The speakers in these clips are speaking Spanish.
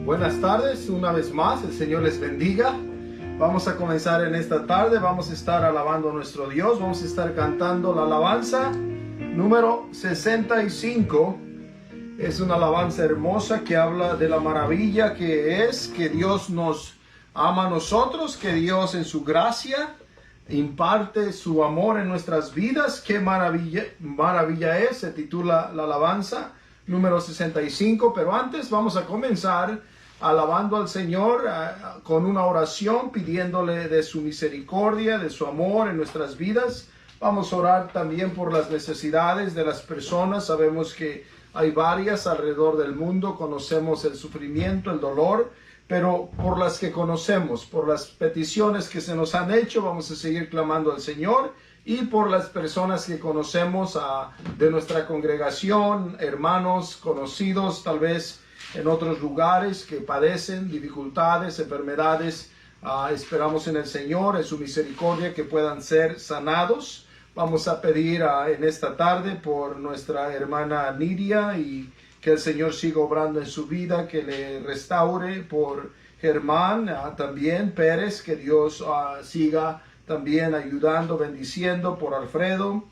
Buenas tardes, una vez más, el Señor les bendiga. Vamos a comenzar en esta tarde, vamos a estar alabando a nuestro Dios, vamos a estar cantando la alabanza número 65. Es una alabanza hermosa que habla de la maravilla que es que Dios nos ama a nosotros, que Dios en su gracia imparte su amor en nuestras vidas. Qué maravilla es, se titula la alabanza número 65, pero antes vamos a comenzar alabando al Señor con una oración, pidiéndole de su misericordia, de su amor en nuestras vidas. Vamos a orar también por las necesidades de las personas. Sabemos que hay varias alrededor del mundo, conocemos el sufrimiento, el dolor, pero por las que conocemos, por las peticiones que se nos han hecho, vamos a seguir clamando al Señor. Y por las personas que conocemos de nuestra congregación, hermanos, conocidos, tal vez en otros lugares que padecen dificultades, enfermedades, esperamos en el Señor, en su misericordia, que puedan ser sanados. Vamos a pedir en esta tarde por nuestra hermana Nidia y que el Señor siga obrando en su vida, que le restaure, por Germán también Pérez, que Dios siga también ayudando, bendiciendo, por Alfredo,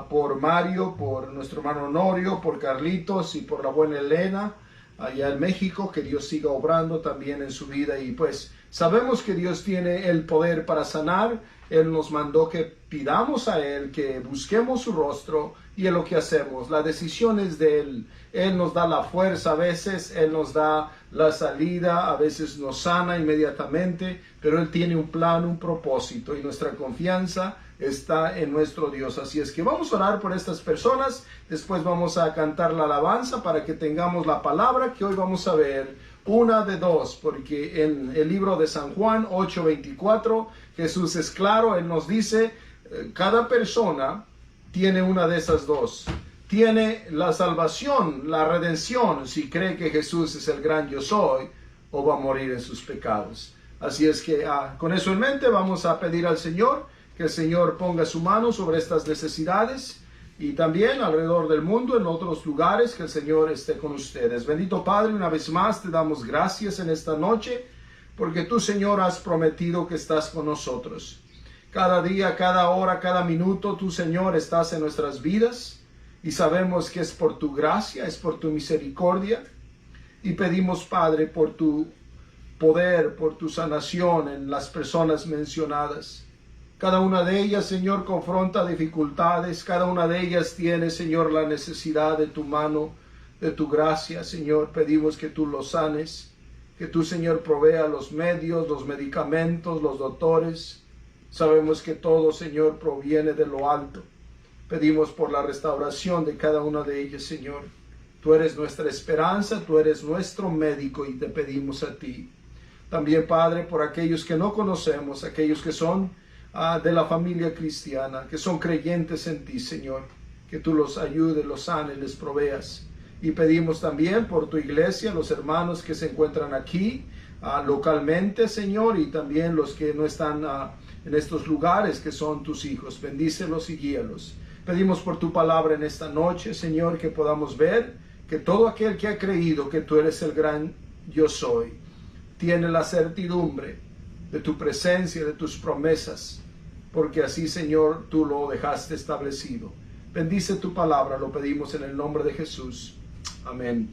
por Mario, por nuestro hermano Honorio, por Carlitos y por la buena Elena allá en México, que Dios siga obrando también en su vida. Y pues sabemos que Dios tiene el poder para sanar. Él nos mandó que pidamos a Él, que busquemos su rostro, y es lo que hacemos. La decisión es de Él. Él nos da la fuerza a veces, Él nos da la salida, a veces nos sana inmediatamente, pero Él tiene un plan, un propósito, y nuestra confianza está en nuestro Dios. Así es que vamos a orar por estas personas, después vamos a cantar la alabanza para que tengamos la palabra que hoy vamos a ver, una de dos, porque en el libro de San Juan 8:24, Jesús es claro, Él nos dice, cada persona tiene una de esas dos. Tiene la salvación, la redención, si cree que Jesús es el gran yo soy, o va a morir en sus pecados. Así es que con eso en mente vamos a pedir al Señor que el Señor ponga su mano sobre estas necesidades, y también alrededor del mundo, en otros lugares, que el Señor esté con ustedes. Bendito Padre, una vez más te damos gracias en esta noche, porque tú, Señor, has prometido que estás con nosotros. Cada día, cada hora, cada minuto, tú, Señor, estás en nuestras vidas, y sabemos que es por tu gracia, es por tu misericordia, y pedimos, Padre, por tu poder, por tu sanación en las personas mencionadas. Cada una de ellas, Señor, confronta dificultades. Cada una de ellas tiene, Señor, la necesidad de tu mano, de tu gracia. Señor, pedimos que tú los sanes, que tú, Señor, provea los medios, los medicamentos, los doctores. Sabemos que todo, Señor, proviene de lo alto. Pedimos por la restauración de cada una de ellas, Señor. Tú eres nuestra esperanza, tú eres nuestro médico, y te pedimos a ti. También, Padre, por aquellos que no conocemos, aquellos que son de la familia cristiana, que son creyentes en ti, Señor, que tú los ayudes, los sanes, les proveas. Y pedimos también por tu iglesia, los hermanos que se encuentran aquí localmente, Señor, y también los que no están en estos lugares, que son tus hijos. Bendícelos y guíalos. Pedimos por tu palabra en esta noche, Señor, que podamos ver que todo aquel que ha creído que tú eres el gran yo soy, tiene la certidumbre de tu presencia, de tus promesas, porque así, Señor, tú lo dejaste establecido. Bendice tu palabra, lo pedimos en el nombre de Jesús. Amén.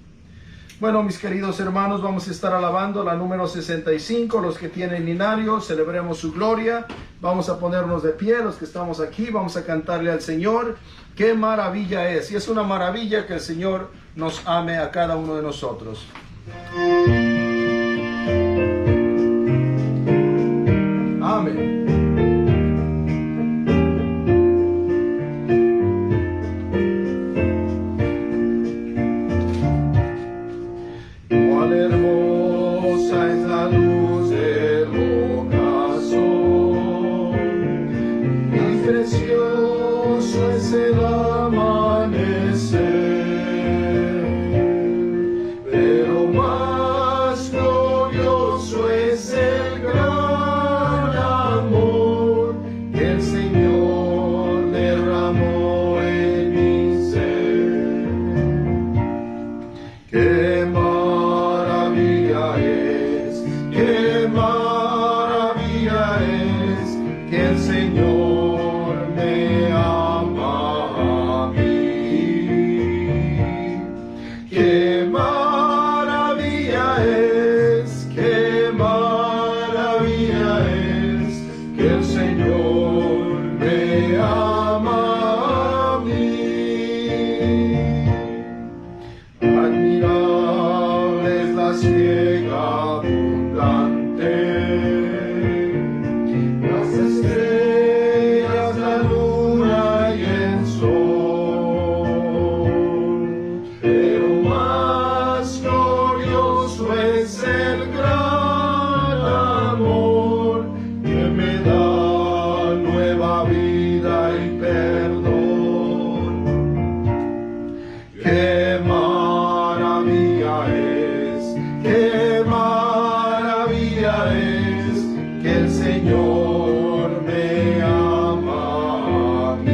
Bueno, mis queridos hermanos, vamos a estar alabando la número 65. Los que tienen linario, celebremos su gloria. Vamos a ponernos de pie, los que estamos aquí, vamos a cantarle al Señor. ¡Qué maravilla es! Y es una maravilla que el Señor nos ame a cada uno de nosotros. Amén. Cuán hermosa es la luz del ocaso, y precioso es el amanecer, pero más Qué maravilla es, qué maravilla es que el Señor me ama a mí. Admirable es la siega abundante, las estrellas, la luna y el sol, pero más glorioso es el gran amor que me da nueva vida y perdón. Qué maravilla es, qué maravilla es que el Señor me ama a mí.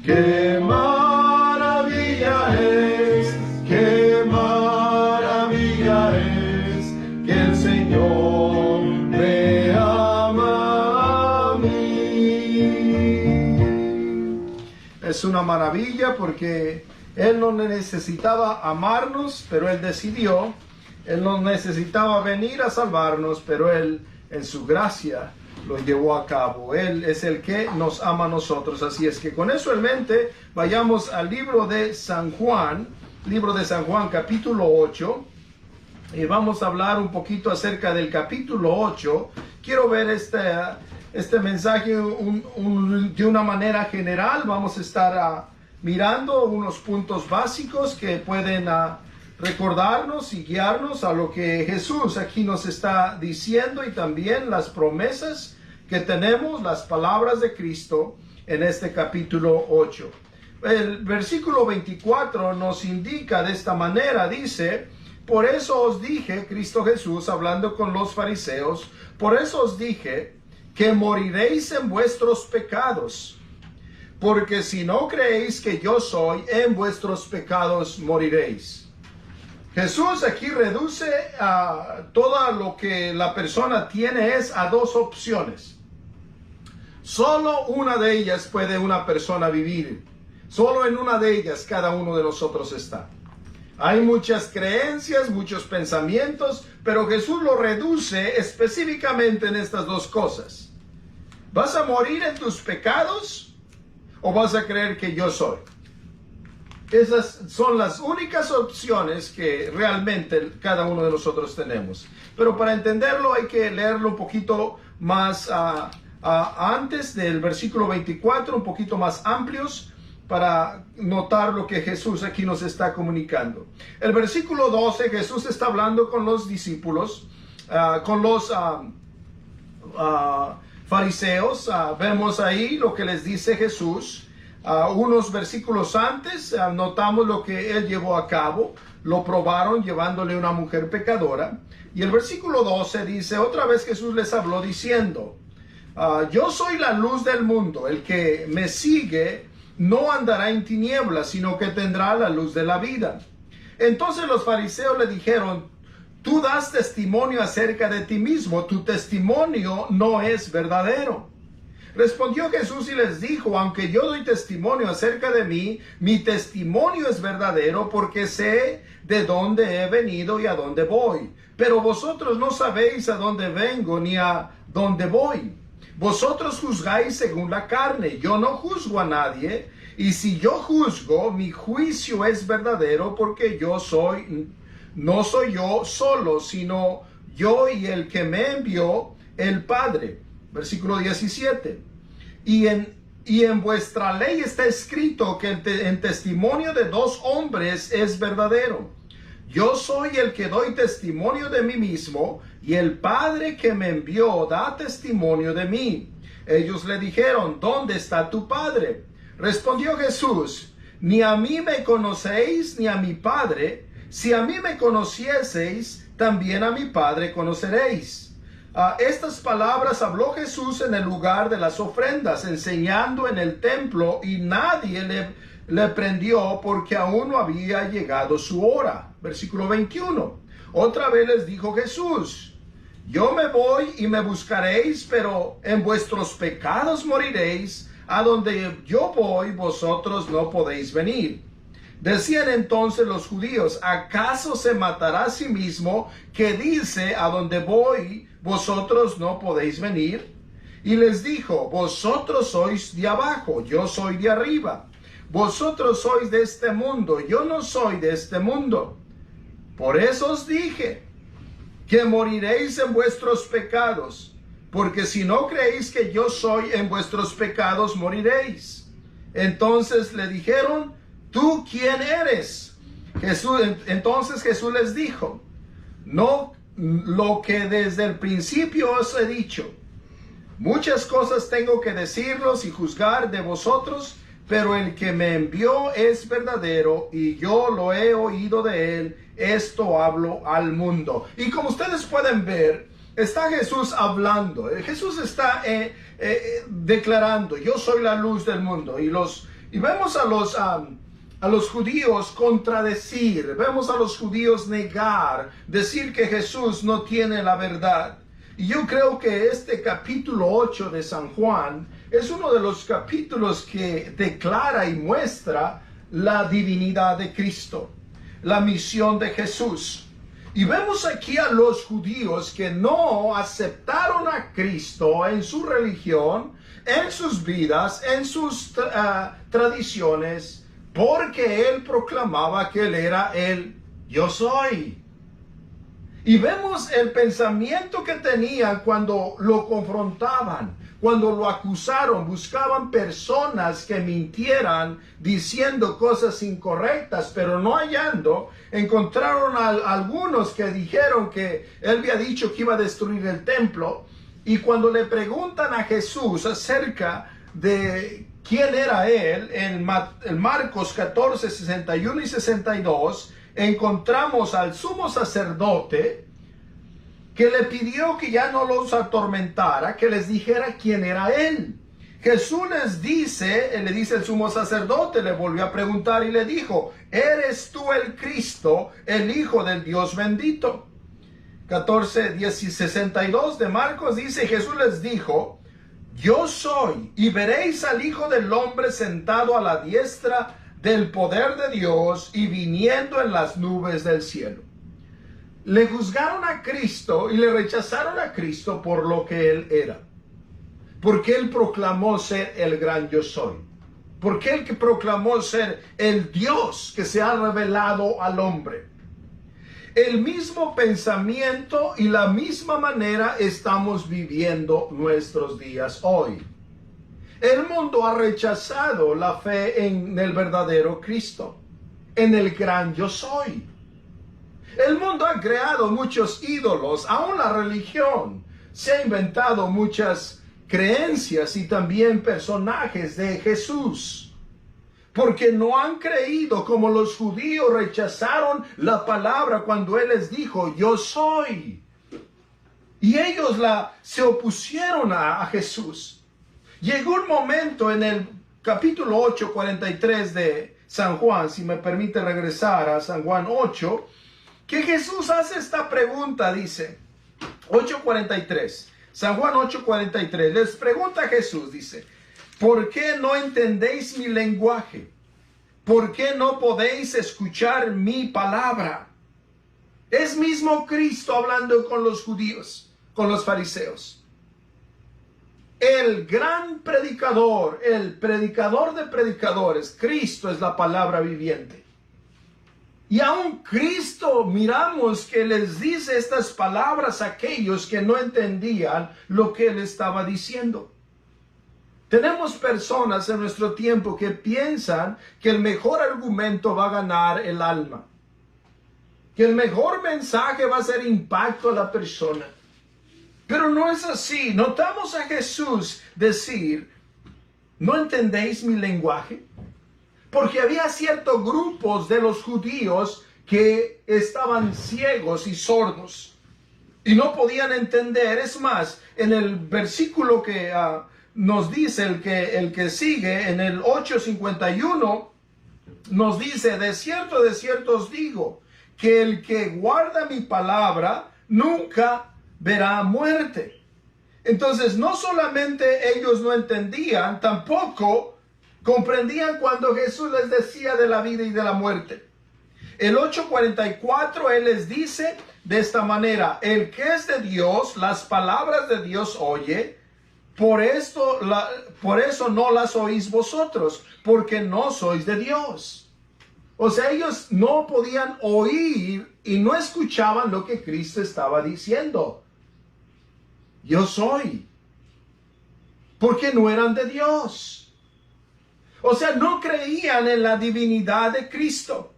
Qué maravilla es, qué maravilla es que el Señor me ama a mí. Es una maravilla porque Él no necesitaba amarnos, pero Él decidió. Él no necesitaba venir a salvarnos, pero Él en su gracia lo llevó a cabo. Él es el que nos ama a nosotros. Así es que con eso en mente, vayamos al libro de San Juan capítulo 8. Y vamos a hablar un poquito acerca del capítulo 8. Quiero ver este mensaje de una manera general. Vamos a estar mirando unos puntos básicos que pueden recordarnos y guiarnos a lo que Jesús aquí nos está diciendo, y también las promesas que tenemos, las palabras de Cristo en este capítulo 8. El versículo 24 nos indica de esta manera, dice: por eso os dije, Cristo Jesús hablando con los fariseos, por eso os dije que moriréis en vuestros pecados, porque si no creéis que yo soy, en vuestros pecados moriréis. Jesús aquí reduce a todo lo que la persona tiene a dos opciones. Solo una de ellas puede una persona vivir. Solo en una de ellas cada uno de nosotros está. Hay muchas creencias, muchos pensamientos, pero Jesús lo reduce específicamente en estas dos cosas. ¿Vas a morir en tus pecados o vas a creer que yo soy? Esas son las únicas opciones que realmente cada uno de nosotros tenemos. Pero para entenderlo hay que leerlo un poquito más antes del versículo 24, un poquito más amplios, para notar lo que Jesús aquí nos está comunicando. El versículo 12, Jesús está hablando con los discípulos, con los fariseos. Vemos ahí lo que les dice Jesús. Unos versículos antes notamos lo que Él llevó a cabo. Lo probaron llevándole una mujer pecadora. Y el versículo 12 dice, otra vez Jesús les habló diciendo, yo soy la luz del mundo, el que me sigue no andará en tinieblas, sino que tendrá la luz de la vida. Entonces los fariseos le dijeron, tú das testimonio acerca de ti mismo, tu testimonio no es verdadero. Respondió Jesús y les dijo, aunque yo doy testimonio acerca de mí, mi testimonio es verdadero porque sé de dónde he venido y a dónde voy. Pero vosotros no sabéis a dónde vengo ni a dónde voy. Vosotros juzgáis según la carne, yo no juzgo a nadie, y si yo juzgo, mi juicio es verdadero, porque no soy yo solo, sino yo y el que me envió, el Padre. Versículo 17. Y en vuestra ley está escrito que en testimonio de dos hombres es verdadero. Yo soy el que doy testimonio de mí mismo, y el Padre que me envió da testimonio de mí. Ellos le dijeron, ¿dónde está tu Padre? Respondió Jesús, ni a mí me conocéis ni a mi Padre. Si a mí me conocieseis, también a mi Padre conoceréis. Estas palabras habló Jesús en el lugar de las ofrendas, enseñando en el templo, y nadie le prendió porque aún no había llegado su hora. Versículo 21. Otra vez les dijo Jesús, yo me voy y me buscaréis, pero en vuestros pecados moriréis. A donde yo voy, vosotros no podéis venir. Decían entonces los judíos: ¿acaso se matará a sí mismo, que dice: a donde voy, vosotros no podéis venir? Y les dijo: vosotros sois de abajo, yo soy de arriba. Vosotros sois de este mundo, yo no soy de este mundo. Por eso os dije que moriréis en vuestros pecados, porque si no creéis que yo soy, en vuestros pecados moriréis. Entonces le dijeron: ¿tú quién eres? Entonces Jesús les dijo: no lo que desde el principio os he dicho. Muchas cosas tengo que decirlos y juzgar de vosotros, pero el que me envió es verdadero y yo lo he oído de él. Esto hablo al mundo. Y como ustedes pueden ver, está Jesús hablando. Jesús está declarando: yo soy la luz del mundo. Y vemos a los judíos contradecir, vemos a los judíos negar, decir que Jesús no tiene la verdad. Y yo creo que este capítulo 8 de San Juan es uno de los capítulos que declara y muestra la divinidad de Cristo, la misión de Jesús. Y vemos aquí a los judíos que no aceptaron a Cristo en su religión, en sus vidas, en sus tradiciones, porque Él proclamaba que Él era el yo soy. Y vemos el pensamiento que tenían cuando lo confrontaban, cuando lo acusaron. Buscaban personas que mintieran diciendo cosas incorrectas, pero no hallando, encontraron a algunos que dijeron que Él había dicho que iba a destruir el templo. Y cuando le preguntan a Jesús acerca de quién era Él, en Marcos 14, 61 y 62, encontramos al sumo sacerdote que le pidió que ya no los atormentara, que les dijera quién era Él. Jesús le dice el sumo sacerdote, le volvió a preguntar y le dijo: ¿eres tú el Cristo, el Hijo del Dios bendito? 14, 10 y 62 de Marcos dice: Jesús les dijo: yo soy, y veréis al Hijo del Hombre sentado a la diestra del poder de Dios y viniendo en las nubes del cielo. Le juzgaron a Cristo y le rechazaron a Cristo por lo que Él era. Porque Él proclamó ser el gran yo soy. Porque Él que proclamó ser el Dios que se ha revelado al hombre. El mismo pensamiento y la misma manera estamos viviendo nuestros días hoy. El mundo ha rechazado la fe en el verdadero Cristo, en el gran yo soy. El mundo ha creado muchos ídolos, aún la religión. Se ha inventado muchas creencias y también personajes de Jesús. Porque no han creído, como los judíos rechazaron la palabra cuando Él les dijo: yo soy. Y ellos se opusieron a Jesús. Llegó un momento en el capítulo 8, 43 de San Juan, si me permite regresar a San Juan 8, que Jesús hace esta pregunta, dice, 8:43, San Juan 8:43, les pregunta a Jesús, dice: ¿por qué no entendéis mi lenguaje? ¿Por qué no podéis escuchar mi palabra? Es mismo Cristo hablando con los judíos, con los fariseos. El gran predicador, el predicador de predicadores, Cristo es la palabra viviente. Y aún Cristo miramos que les dice estas palabras a aquellos que no entendían lo que Él estaba diciendo. Tenemos personas en nuestro tiempo que piensan que el mejor argumento va a ganar el alma. Que el mejor mensaje va a hacer impacto a la persona. Pero no es así. Notamos a Jesús decir: ¿no entendéis mi lenguaje? Porque había ciertos grupos de los judíos que estaban ciegos y sordos y no podían entender. Es más, en el versículo que nos dice el que sigue, en el 8:51, nos dice: de cierto os digo, que el que guarda mi palabra nunca verá muerte. Entonces, no solamente ellos no entendían, tampoco comprendían cuando Jesús les decía de la vida y de la muerte. El 8:44 Él les dice de esta manera: el que es de Dios, las palabras de Dios oye, por eso no las oís vosotros, porque no sois de Dios. O sea, ellos no podían oír y no escuchaban lo que Cristo estaba diciendo. Yo soy. Porque no eran de Dios. O sea, no creían en la divinidad de Cristo.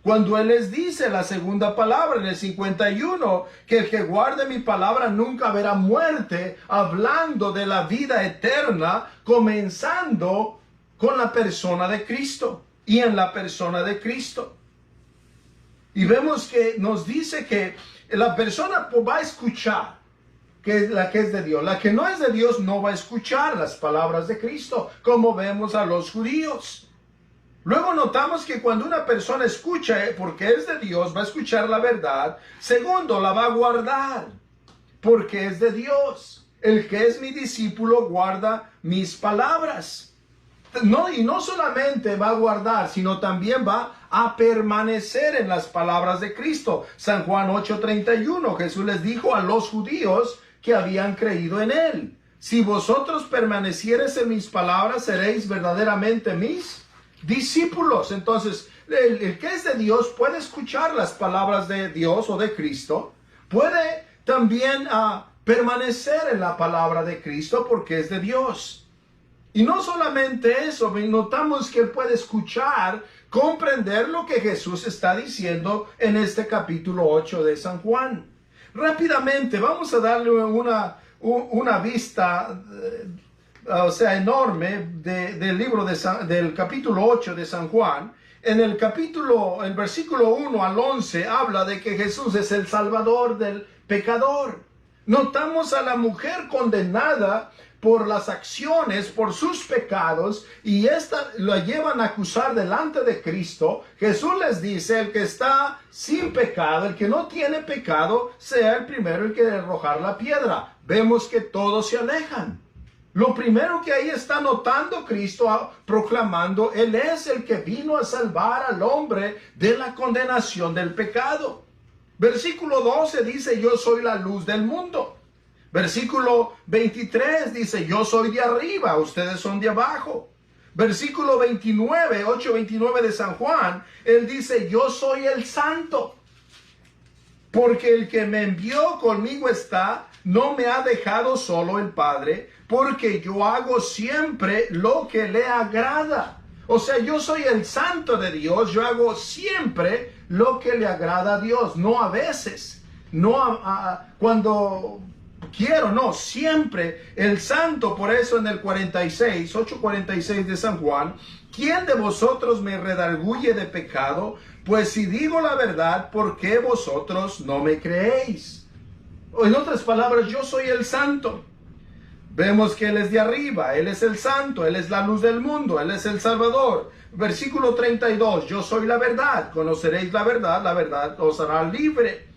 Cuando Él les dice la segunda palabra en el 51, que el que guarde mi palabra nunca verá muerte, hablando de la vida eterna, comenzando con la persona de Cristo y en la persona de Cristo. Y vemos que nos dice que la persona va a escuchar, que es la que es de Dios. La que no es de Dios no va a escuchar las palabras de Cristo, como vemos a los judíos. Luego notamos que cuando una persona escucha, porque es de Dios, va a escuchar la verdad. Segundo, la va a guardar, porque es de Dios. El que es mi discípulo guarda mis palabras. Y no solamente va a guardar, sino también va a permanecer en las palabras de Cristo. San Juan 8:31, Jesús les dijo a los judíos que habían creído en Él: si vosotros permaneciereis en mis palabras, seréis verdaderamente mis discípulos. Entonces, el que es de Dios puede escuchar las palabras de Dios o de Cristo, puede también permanecer en la palabra de Cristo porque es de Dios. Y no solamente eso, notamos que él puede escuchar, comprender lo que Jesús está diciendo en este capítulo 8 de San Juan. Rápidamente, vamos a darle una vista enorme del libro del capítulo 8 de San Juan. En el versículo 1 al 11 habla de que Jesús es el Salvador del pecador. Notamos a la mujer condenada por las acciones, por sus pecados, y esta la llevan a acusar delante de Cristo. Jesús les dice: el que está sin pecado, el que no tiene pecado, sea el primero en que arrojar la piedra. Vemos que todos se alejan. Lo primero que ahí está notando Cristo proclamando: Él es el que vino a salvar al hombre de la condenación del pecado. Versículo 12 dice: yo soy la luz del mundo. Versículo 23 dice: yo soy de arriba, ustedes son de abajo. Versículo 8:29 de San Juan, Él dice: yo soy el santo. Porque el que me envió conmigo está, no me ha dejado solo el Padre, porque yo hago siempre lo que le agrada. O sea, yo soy el santo de Dios, yo hago siempre lo que le agrada a Dios, no a veces, no cuando quiero, no, siempre el santo. Por eso en el 8:46 de San Juan: ¿quién de vosotros me redarguye de pecado? Pues si digo la verdad, ¿por qué vosotros no me creéis? O en otras palabras, yo soy el santo. Vemos que Él es de arriba, Él es el santo, Él es la luz del mundo, Él es el Salvador. Versículo 32, yo soy la verdad, conoceréis la verdad os hará libre.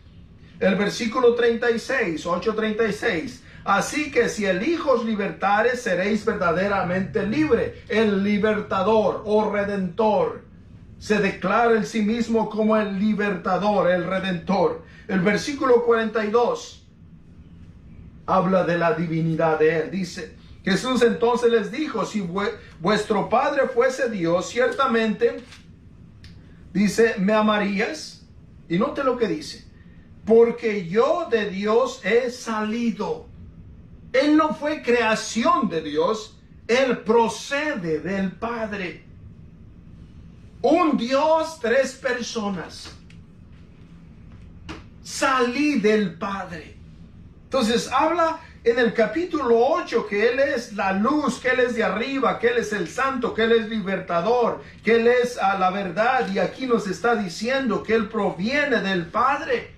El versículo 36, 8:36, así que si el Hijo os libertare, seréis verdaderamente libre. El libertador o redentor se declara en sí mismo como el libertador, el redentor. El versículo 42 habla de la divinidad de Él. Dice: Jesús entonces les dijo: si vuestro Padre fuese Dios, ciertamente, dice, me amarías. Y note lo que dice: porque yo de Dios he salido. Él no fue creación de Dios, Él procede del Padre. Un Dios, tres personas. Salí del Padre. Entonces habla en el capítulo 8 que Él es la luz, que Él es de arriba, que Él es el santo, que Él es libertador, que Él es la verdad. Y aquí nos está diciendo que Él proviene del Padre.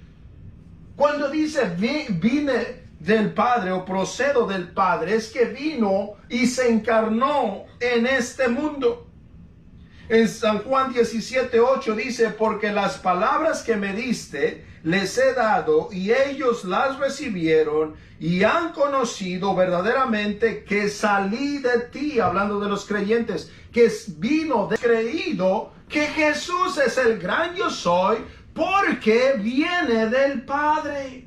Cuando dice vine del Padre o procedo del Padre, es que vino y se encarnó en este mundo. En San Juan 17:8 dice: porque las palabras que me diste les he dado y ellos las recibieron y han conocido verdaderamente que salí de ti, hablando de los creyentes, que vino de creído que Jesús es el gran yo soy, porque viene del Padre.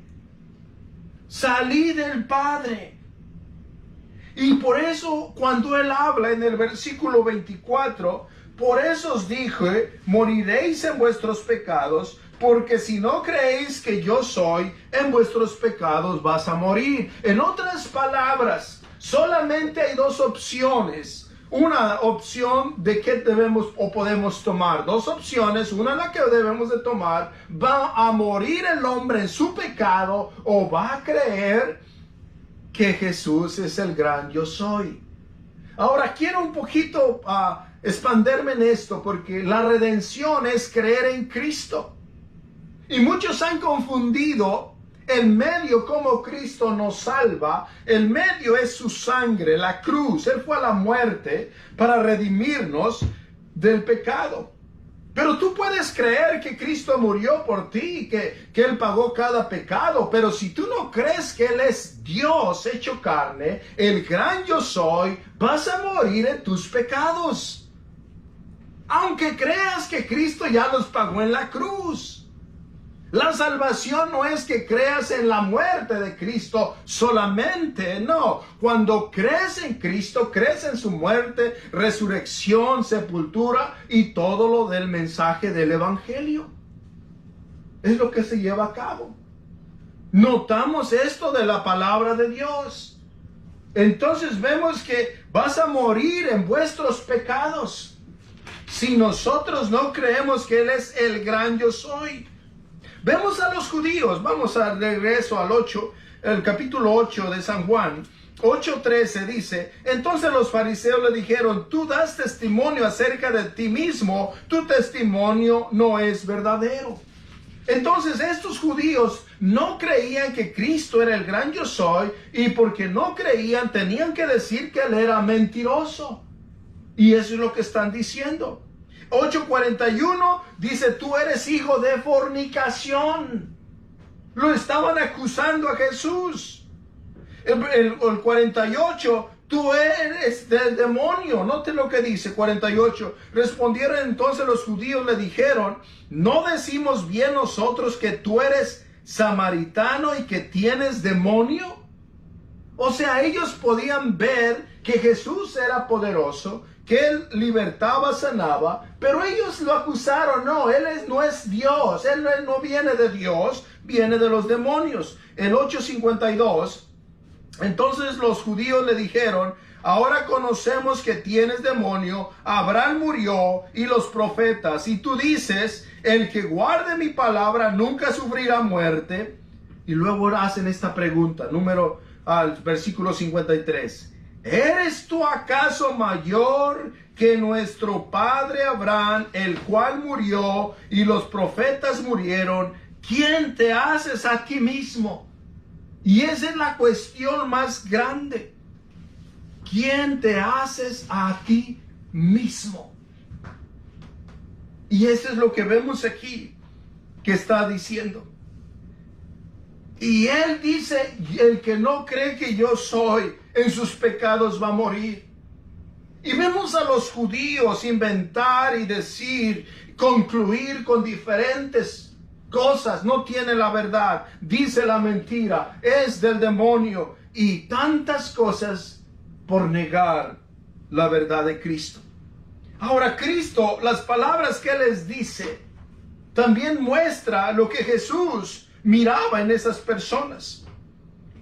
Salí del Padre. Y por eso cuando él habla en el versículo 24, por eso os dije, moriréis en vuestros pecados, porque si no creéis que yo soy, en vuestros pecados vas a morir. En otras palabras, solamente hay dos opciones. Una opción de qué debemos o podemos tomar. Dos opciones. Una la que debemos de tomar. Va a morir el hombre en su pecado o va a creer que Jesús es el gran yo soy. Ahora quiero un poquito expanderme en esto, porque la redención es creer en Cristo. Y muchos han confundido el medio como Cristo nos salva. El medio es su sangre, la cruz. Él fue a la muerte para redimirnos del pecado. Pero tú puedes creer que Cristo murió por ti, que Él pagó cada pecado. Pero si tú no crees que Él es Dios hecho carne, el gran yo soy, vas a morir en tus pecados. Aunque creas que Cristo ya los pagó en la cruz. La salvación no es que creas en la muerte de Cristo solamente, no. Cuando crees en Cristo, crees en su muerte, resurrección, sepultura y todo lo del mensaje del Evangelio. Es lo que se lleva a cabo. Notamos esto de la palabra de Dios. Entonces vemos que vas a morir en vuestros pecados si nosotros no creemos que Él es el gran yo soy. Vemos a los judíos, vamos al regreso al 8, el capítulo 8 de San Juan, 8:13 dice, entonces los fariseos le dijeron, tú das testimonio acerca de ti mismo, tu testimonio no es verdadero. Entonces estos judíos no creían que Cristo era el gran yo soy, y porque no creían tenían que decir que Él era mentiroso. Y eso es lo que están diciendo. 8:41 dice, tú eres hijo de fornicación. Lo estaban acusando a Jesús. El 48, tú eres del demonio. Note lo que dice 48. Respondieron entonces los judíos, le dijeron, ¿no decimos bien nosotros que tú eres samaritano y que tienes demonio? O sea, ellos podían ver que Jesús era poderoso, que Él libertaba, sanaba, pero ellos lo acusaron. No, Él no es Dios, Él no viene de Dios, viene de los demonios. En 8:52, entonces los judíos le dijeron, ahora conocemos que tienes demonio, Abraham murió y los profetas, y tú dices, el que guarde mi palabra nunca sufrirá muerte. Y luego hacen esta pregunta, versículo 53. ¿Eres tú acaso mayor que nuestro padre Abraham, el cual murió y los profetas murieron? ¿Quién te haces a ti mismo? Y esa es la cuestión más grande. ¿Quién te haces a ti mismo? Y eso es lo que vemos aquí que está diciendo. Y Él dice, el que no cree que yo soy, en sus pecados va a morir. Y vemos a los judíos inventar y decir, concluir con diferentes cosas. No tiene la verdad, dice la mentira, es del demonio. Y tantas cosas por negar la verdad de Cristo. Ahora Cristo, las palabras que les dice, también muestra lo que Jesús miraba en esas personas.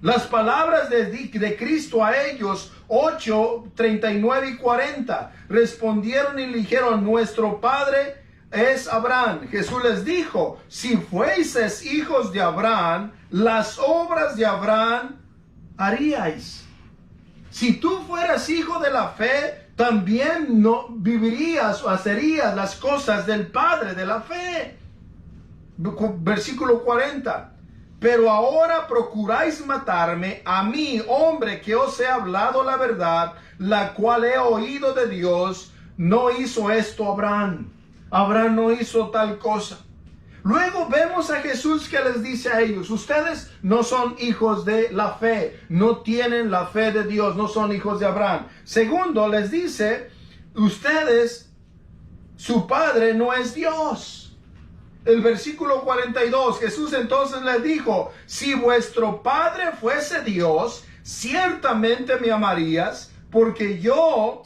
Las palabras de Cristo a ellos, 8, 39 y 40, respondieron y le dijeron, nuestro padre es Abraham. Jesús les dijo, si fueseis hijos de Abraham, las obras de Abraham haríais. Si tú fueras hijo de la fe, también no vivirías o hacerías las cosas del Padre de la fe. Versículo 40. Pero ahora procuráis matarme a mí, hombre, que os he hablado la verdad, la cual he oído de Dios. No hizo esto Abraham. Abraham no hizo tal cosa. Luego vemos a Jesús que les dice a ellos, ustedes no son hijos de la fe, no tienen la fe de Dios, no son hijos de Abraham. Segundo, les dice, ustedes, su padre no es Dios. El versículo 42, Jesús entonces les dijo, si vuestro padre fuese Dios, ciertamente me amarías, porque yo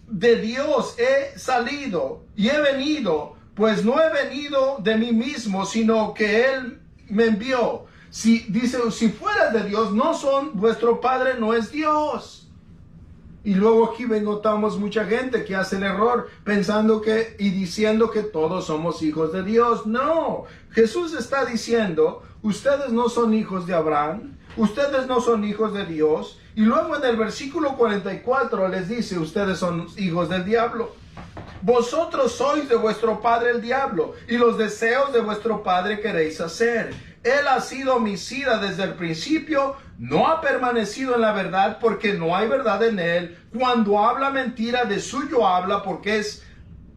de Dios he salido y he venido, pues no he venido de mí mismo, sino que Él me envió. Dice, si fueras de Dios, vuestro Padre no es Dios. Y luego aquí notamos mucha gente que hace el error pensando y diciendo que todos somos hijos de Dios. No, Jesús está diciendo, ustedes no son hijos de Abraham, ustedes no son hijos de Dios. Y luego en el versículo 44 les dice, ustedes son hijos del diablo. Vosotros sois de vuestro padre el diablo, y los deseos de vuestro padre queréis hacer. Él ha sido homicida desde el principio, no ha permanecido en la verdad, porque no hay verdad en él. Cuando habla mentira, de suyo habla, porque es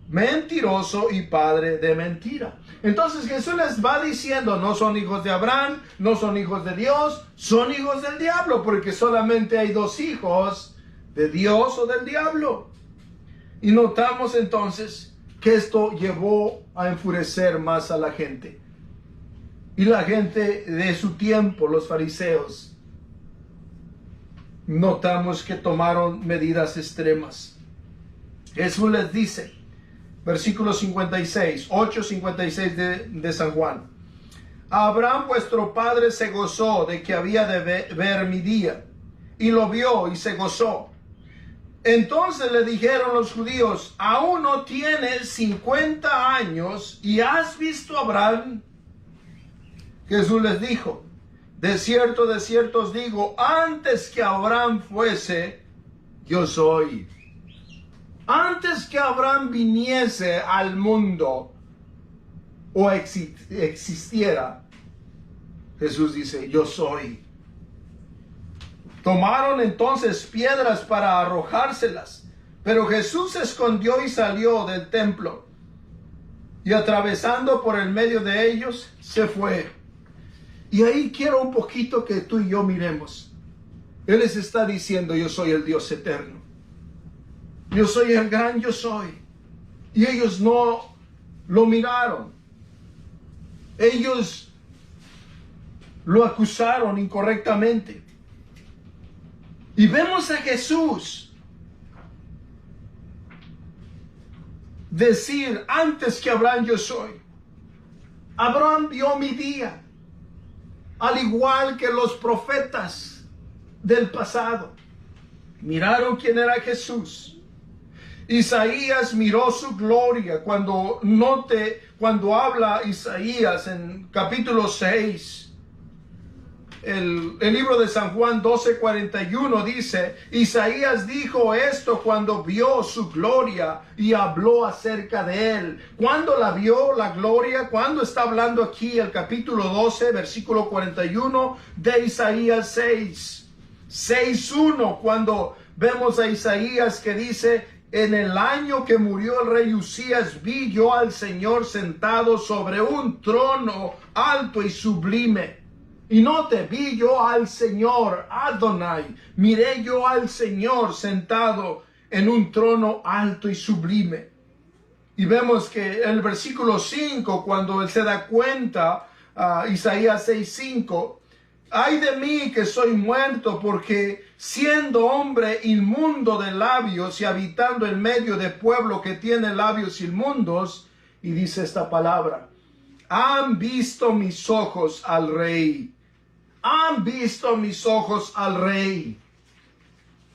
mentiroso y padre de mentira. Entonces Jesús les va diciendo, no son hijos de Abraham, no son hijos de Dios, son hijos del diablo, porque solamente hay dos hijos, de Dios o del diablo. Y notamos entonces que esto llevó a enfurecer más a la gente. Y la gente de su tiempo, los fariseos, notamos que tomaron medidas extremas. Jesús les dice, versículo 56, 8:56 de San Juan. Abraham vuestro padre se gozó de que había de ver mi día, y lo vio y se gozó. Entonces le dijeron los judíos, ¿aún no tienes 50 años y has visto a Abraham? Jesús les dijo, de cierto os digo, antes que Abraham fuese, yo soy. Antes que Abraham viniese al mundo o existiera, Jesús dice, yo soy. Tomaron entonces piedras para arrojárselas, pero Jesús se escondió y salió del templo, y atravesando por el medio de ellos, se fue. Y ahí quiero un poquito que tú y yo miremos. Él les está diciendo, yo soy el Dios eterno. Yo soy el gran yo soy. Y ellos no lo miraron. Ellos lo acusaron incorrectamente. Y vemos a Jesús decir, antes que Abraham yo soy. Abraham vio mi día, al igual que los profetas del pasado. Miraron quién era Jesús. Isaías miró su gloria. Cuando habla Isaías en capítulo 6, el libro de San Juan 12:41 dice, Isaías dijo esto cuando vio su gloria y habló acerca de él. ¿Cuándo la vio la gloria? ¿Cuándo está hablando aquí el capítulo 12, versículo 41 de Isaías 6:1, cuando vemos a Isaías que dice, en el año que murió el rey Usías, vi yo al Señor sentado sobre un trono alto y sublime. Y note, vi yo al Señor, Adonai, miré yo al Señor sentado en un trono alto y sublime. Y vemos que el versículo 5, cuando él se da cuenta, Isaías 6:5, ay de mí que soy muerto, porque siendo hombre inmundo de labios y habitando en medio de pueblo que tiene labios inmundos, y dice esta palabra, han visto mis ojos al Rey. Han visto mis ojos al Rey,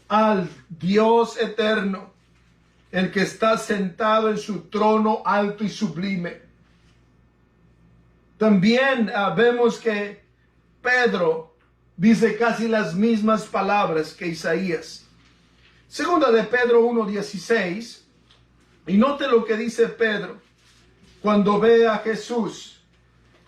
al Dios eterno, el que está sentado en su trono alto y sublime. También vemos que Pedro dice casi las mismas palabras que Isaías. Segunda de Pedro 1:16, y note lo que dice Pedro cuando ve a Jesús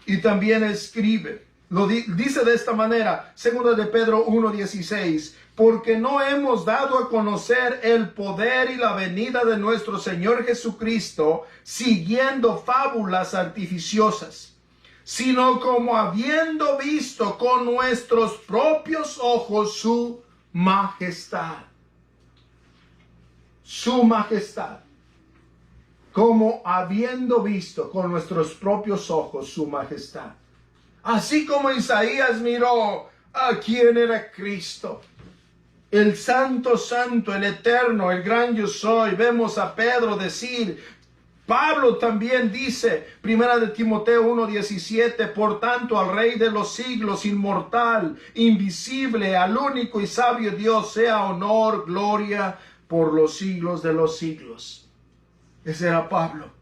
y también escribe. Dice de esta manera, 2 de Pedro 1:16, porque no hemos dado a conocer el poder y la venida de nuestro Señor Jesucristo siguiendo fábulas artificiosas, sino como habiendo visto con nuestros propios ojos su majestad. Su majestad. Como habiendo visto con nuestros propios ojos su majestad. Así como Isaías miró a quién era Cristo, el Santo Santo, el Eterno, el gran yo soy. Vemos a Pedro decir, Pablo también dice, 1 de Timoteo 1:17, por tanto al Rey de los siglos, inmortal, invisible, al único y sabio Dios, sea honor, gloria por los siglos de los siglos. Ese era Pablo.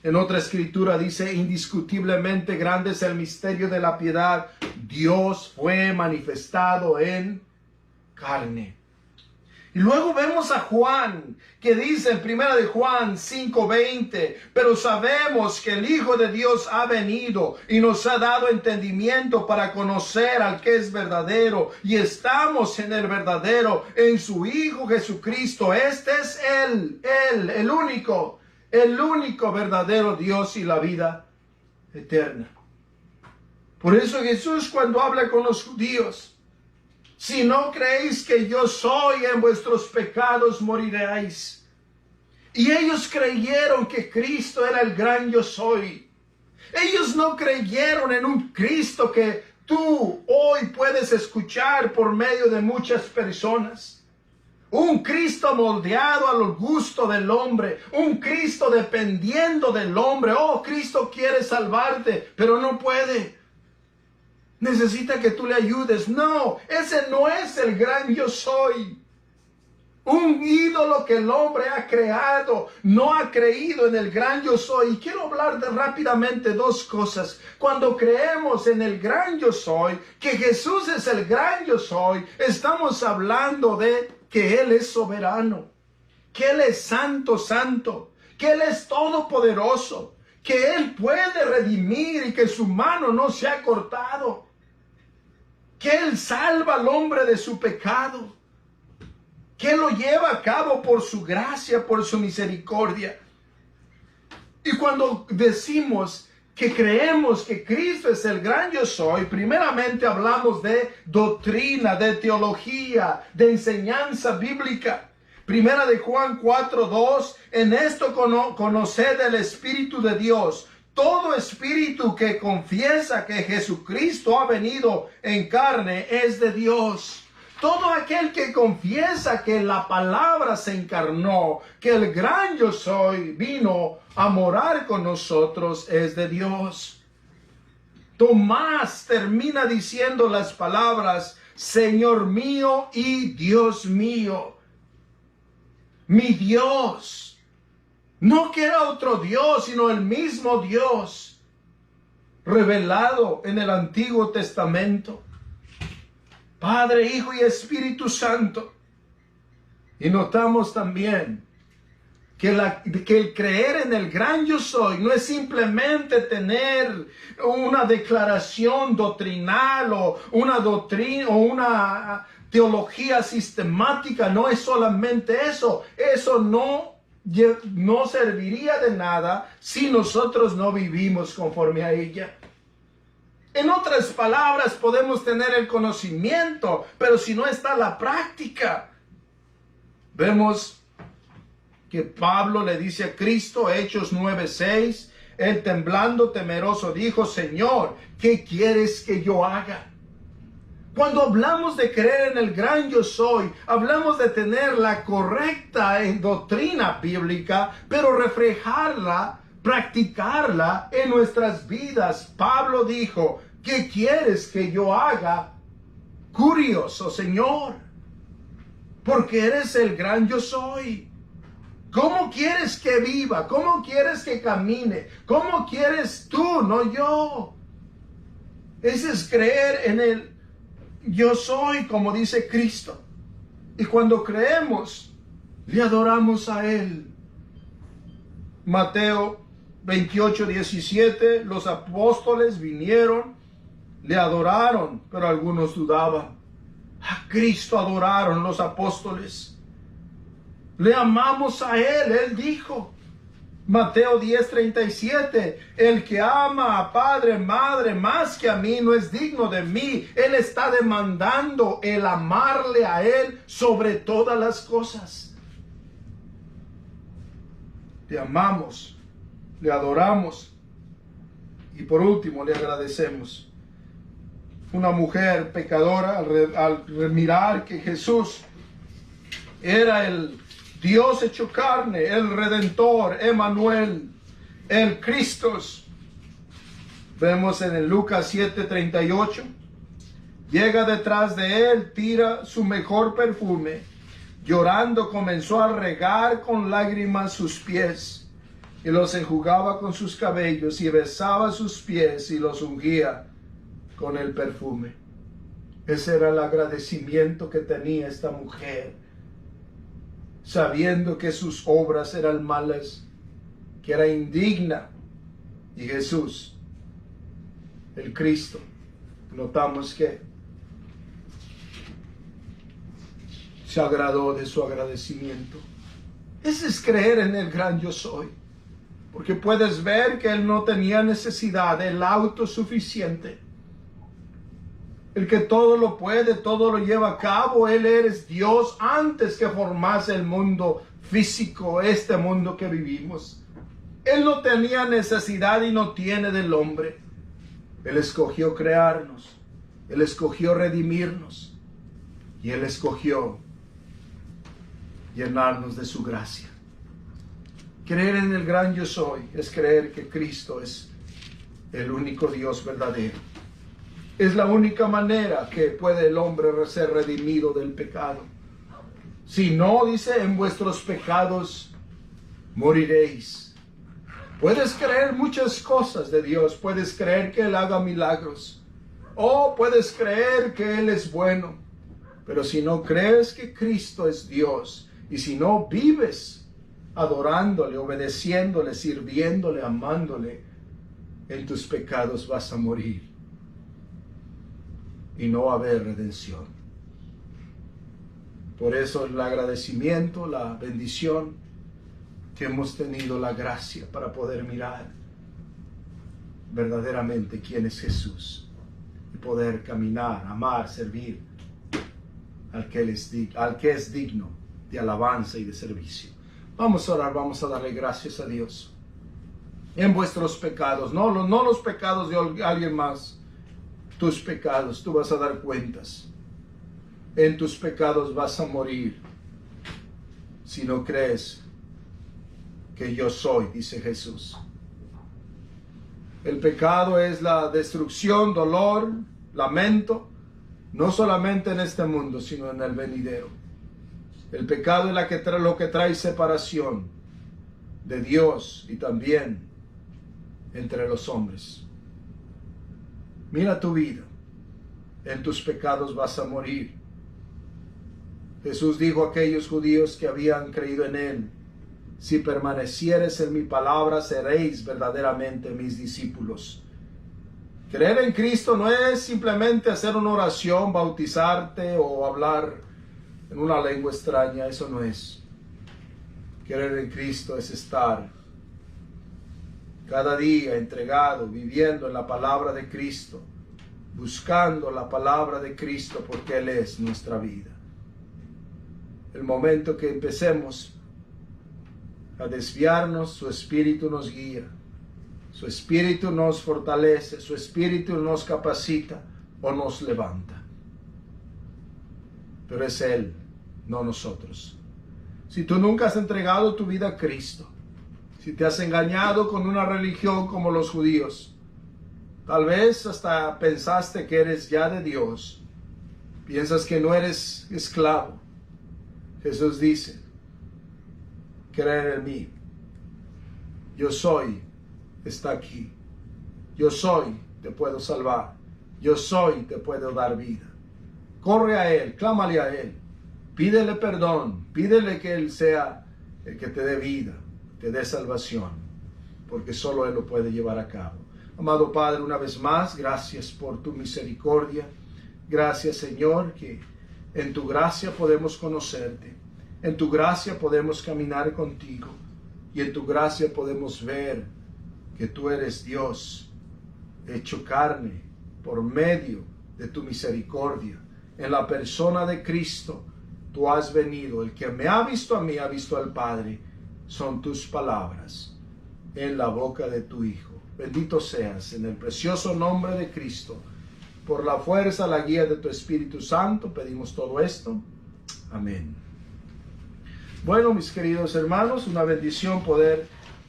En otra escritura dice, indiscutiblemente grande es el misterio de la piedad. Dios fue manifestado en carne. Y luego vemos a Juan, que dice en 1 de Juan 5:20, pero sabemos que el Hijo de Dios ha venido y nos ha dado entendimiento para conocer al que es verdadero, y estamos en el verdadero, en su Hijo Jesucristo. Este es el único verdadero Dios y la vida eterna. Por eso Jesús, cuando habla con los judíos, si no creéis que yo soy, en vuestros pecados moriréis. Y ellos creyeron que Cristo era el gran yo soy. Ellos no creyeron en un Cristo que tú hoy puedes escuchar por medio de muchas personas. Un Cristo moldeado al gusto del hombre. Un Cristo dependiendo del hombre. Oh, Cristo quiere salvarte, pero no puede. Necesita que tú le ayudes. No, ese no es el gran yo soy. Un ídolo que el hombre ha creado no ha creído en el gran yo soy. Y quiero hablar rápidamente dos cosas. Cuando creemos en el gran yo soy, que Jesús es el gran yo soy, estamos hablando de que Él es soberano, que Él es santo, santo, que Él es todopoderoso, que Él puede redimir y que su mano no se ha cortado, que Él salva al hombre de su pecado, que Él lo lleva a cabo por su gracia, por su misericordia. Y cuando decimos que creemos que Cristo es el gran yo soy, primeramente hablamos de doctrina, de teología, de enseñanza bíblica. 1 de Juan 4:2, en esto conoced el Espíritu de Dios. Todo espíritu que confiesa que Jesucristo ha venido en carne es de Dios. Todo aquel que confiesa que la palabra se encarnó, que el gran yo soy vino a morar con nosotros, es de Dios. Tomás termina diciendo las palabras, Señor mío y Dios mío. Mi Dios. No que era otro Dios, sino el mismo Dios revelado en el Antiguo Testamento. Padre, Hijo y Espíritu Santo. Y notamos también que el creer en el gran yo soy no es simplemente tener una declaración doctrinal o una doctrina o una teología sistemática. No es solamente eso. Eso no serviría de nada si nosotros no vivimos conforme a ella. En otras palabras, podemos tener el conocimiento, pero si no está la práctica. Vemos que Pablo le dice a Cristo, Hechos 9:6, él temblando, temeroso, dijo, Señor, ¿qué quieres que yo haga? Cuando hablamos de creer en el gran yo soy, hablamos de tener la correcta doctrina bíblica, pero reflejarla, practicarla en nuestras vidas. Pablo dijo, ¿qué quieres que yo haga? Curioso, Señor, porque eres el gran yo soy. ¿Cómo quieres que viva? ¿Cómo quieres que camine? ¿Cómo quieres tú, no yo? Ese es creer en el yo soy, como dice Cristo. Y cuando creemos, le adoramos a Él. Mateo 28:17, los apóstoles vinieron le adoraron, pero algunos dudaban. A Cristo adoraron los apóstoles. Le amamos a Él. Él dijo, Mateo 10:37, el que ama a padre, madre, más que a mí, no es digno de mí. Él está demandando el amarle a Él sobre todas las cosas. Le amamos, le adoramos y por último le agradecemos. Una mujer pecadora, al mirar que Jesús era el Dios hecho carne, el Redentor, Emmanuel, el Cristo. Vemos en el Lucas 7:38, llega detrás de él, tira su mejor perfume, llorando comenzó a regar con lágrimas sus pies, y los enjugaba con sus cabellos, y besaba sus pies, y los ungía con el perfume. Ese era el agradecimiento que tenía esta mujer, sabiendo que sus obras eran malas, que era indigna. Y Jesús, el Cristo, notamos que se agradó de su agradecimiento. Ese es creer en el gran yo soy, porque puedes ver que él no tenía necesidad, el autosuficiente, el que todo lo puede, todo lo lleva a cabo. Él es Dios antes que formase el mundo físico, este mundo que vivimos. Él no tenía necesidad y no tiene del hombre. Él escogió crearnos, Él escogió redimirnos y Él escogió llenarnos de su gracia. Creer en el gran yo soy es creer que Cristo es el único Dios verdadero. Es la única manera que puede el hombre ser redimido del pecado. Si no, dice, en vuestros pecados moriréis. Puedes creer muchas cosas de Dios. Puedes creer que Él haga milagros. O puedes creer que Él es bueno. Pero si no crees que Cristo es Dios, y si no vives adorándole, obedeciéndole, sirviéndole, amándole, en tus pecados vas a morir. Y no va a haber redención. Por eso el agradecimiento, la bendición, que hemos tenido la gracia para poder mirar verdaderamente quién es Jesús y poder caminar, amar, servir al que es digno de alabanza y de servicio. Vamos a orar, vamos a darle gracias a Dios. En vuestros pecados, no los pecados de alguien más, tus pecados, tú vas a dar cuentas. En tus pecados vas a morir si no crees que yo soy, dice Jesús. El pecado es la destrucción, dolor, lamento, no solamente en este mundo, sino en el venidero. El pecado es lo que trae separación de Dios y también entre los hombres. Mira tu vida. En tus pecados vas a morir. Jesús dijo a aquellos judíos que habían creído en Él: si permanecieres en mi palabra, seréis verdaderamente mis discípulos. Creer en Cristo no es simplemente hacer una oración, bautizarte o hablar en una lengua extraña. Eso no es. Creer en Cristo es estar cada día entregado, viviendo en la palabra de Cristo, buscando la palabra de Cristo, porque Él es nuestra vida. El momento que empecemos a desviarnos, su Espíritu nos guía, su Espíritu nos fortalece, su Espíritu nos capacita o nos levanta. Pero es Él, no nosotros. Si tú nunca has entregado tu vida a Cristo, si te has engañado con una religión como los judíos, tal vez hasta pensaste que eres ya de Dios, piensas que no eres esclavo. Jesús dice: creer en mí. Yo soy, está aquí. Yo soy, te puedo salvar. Yo soy, te puedo dar vida. Corre a Él, clámale a Él. Pídele perdón, pídele que Él sea el que te dé vida, te dé salvación, porque solo Él lo puede llevar a cabo. Amado Padre, una vez más, gracias por tu misericordia. Gracias, Señor, que en tu gracia podemos conocerte. En tu gracia podemos caminar contigo. Y en tu gracia podemos ver que tú eres Dios, hecho carne por medio de tu misericordia. En la persona de Cristo, tú has venido. El que me ha visto a mí, ha visto al Padre. Son tus palabras en la boca de tu Hijo. Bendito seas en el precioso nombre de Cristo. Por la fuerza, la guía de tu Espíritu Santo, pedimos todo esto. Amén. Bueno, mis queridos hermanos, una bendición poder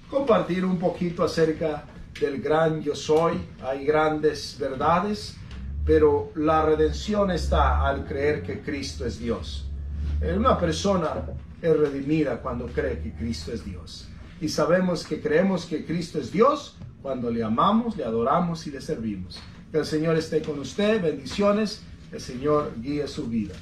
compartir un poquito acerca del gran yo soy. Hay grandes verdades, pero la redención está al creer que Cristo es Dios. Una persona es redimida cuando cree que Cristo es Dios. Y sabemos que creemos que Cristo es Dios cuando le amamos, le adoramos y le servimos. Que el Señor esté con usted. Bendiciones. El Señor guíe su vida.